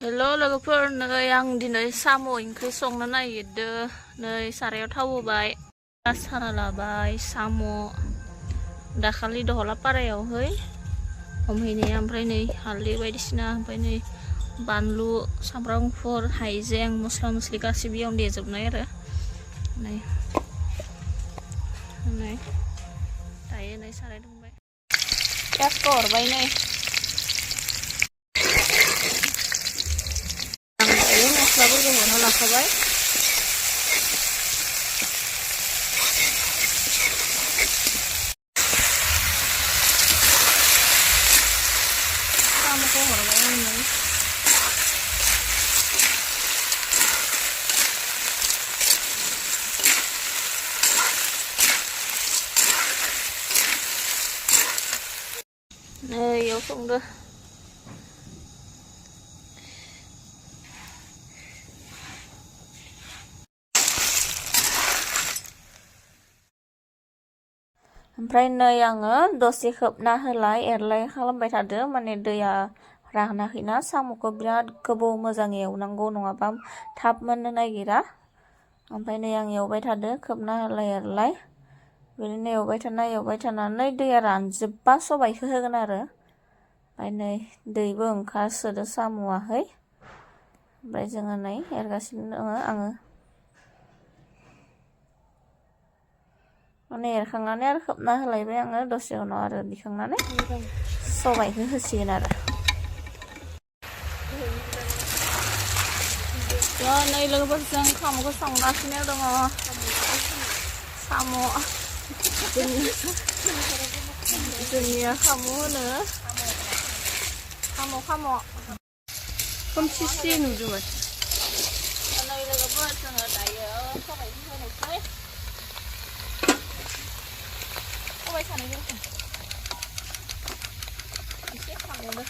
हेल' लोगोफोर नै आं दिनै साम' ओंख्रि संनो नागिरदों नै सारायाव थाव होबाय साना लाबाय साम' दाखालि दहला पारायावहै हमहैनाया ओमफ्राय नै हालदै बायदिसिना ओमफ्राय नै बानलु सामब्राम गुफुर हाइजें मस्ला मस्लि गासिबो बेयावनो देजोबनाय आरो नै दायो नै साराय दुंबाय पियासखौ हरबाय नै मस्लाफोरखौ हरना लाखाबाय साम'खौ हरबाय आङो नै इयाव संदो ओमफ्राय नै आङो दसे खोबना होलाय एरलाय खालामबाय थादो माने दैया रानाखैना साम'खौ बिराद गोबाव मोजाङै एवनांगौ नङाबा थाब मोननो नागिरा ओमफ्राय नै आं एवबाय थादो खोबना होलाय एरलाय बिदिनो एवबाय थानानै दैया रानजोबबा सबायखौ होगोन आरो ओमफ्राय नै दैबो ओंखारसोदो साम'आहै ओमफ्राय जोङो नै एरगासिनो दङ आङो माने एरखांनानै आरो खोबना होलायबाय आङो दसे उनाव आरो दिखांनानै सबायखौ होसिगोन आरो नै लोगोफोरजों साम'खौ संगासिनो दङ साम' जोंनिया साम' होनो साम' खनसिसे नुदों माथो नै लोगोफोर जोङो दायो सबायखौ होनोसै सबाय सानायजों एसे खांबावदो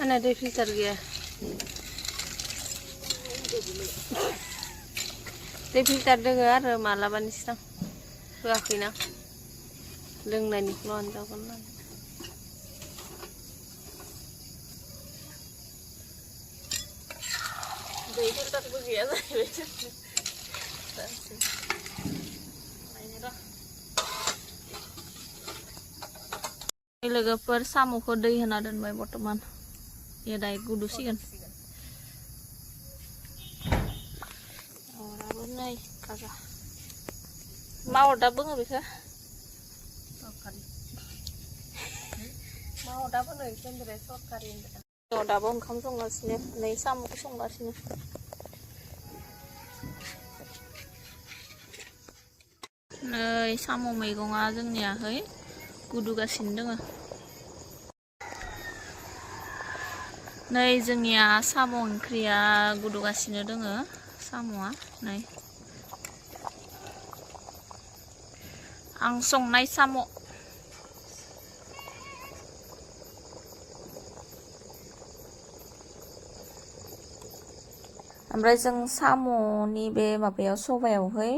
Ana दै फिल्टार गैया दै फिल्टार दोङो आरो मालाबानि सिगां होआखैना लोंनायनिखौल' आनजागोन होननानै दै फिल्टारबो गैया जाहैबाय लोगोफोर साम'खौ दै होना दोनबाय बर्थमान ये दायो गुदुसिगोन अराबो नै खाजा मा अरदाब बुङो बेखौ मा अरदाब होनो बेखौ सरकारि अरदाबाव ओंखाम संगासिनो नै साम'खौ संगासिनो नै साम' मैगङा जोंनियाहै गुदुगासिनो दोङो नै जोंनिया साम' ओंख्रिया गुदुगासिनो दोङो साम'आ नै आं संनाय साम' ओमफ्राय जों साम'नि बे माबायाव सबायावहाय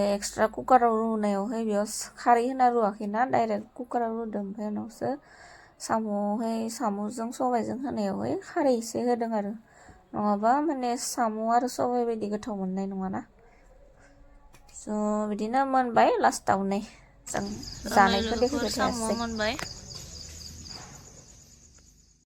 एक्सट्रा कुकाराव रुनायावहाय बेयाव खारै होना रुवाखैना डाइरेक्ट कुकाराव रुदों ओमफ्राय उनावसो साम'जों सबायजों होनायावहाय खारै एसे होदों आरो नङाबा माने साम' आरो सबाय बायदि गोथाव मोननाय नङाना स' बिदिनो मोनबाय लास्टाव नै जों जानायखौ देखायबाय थायासै।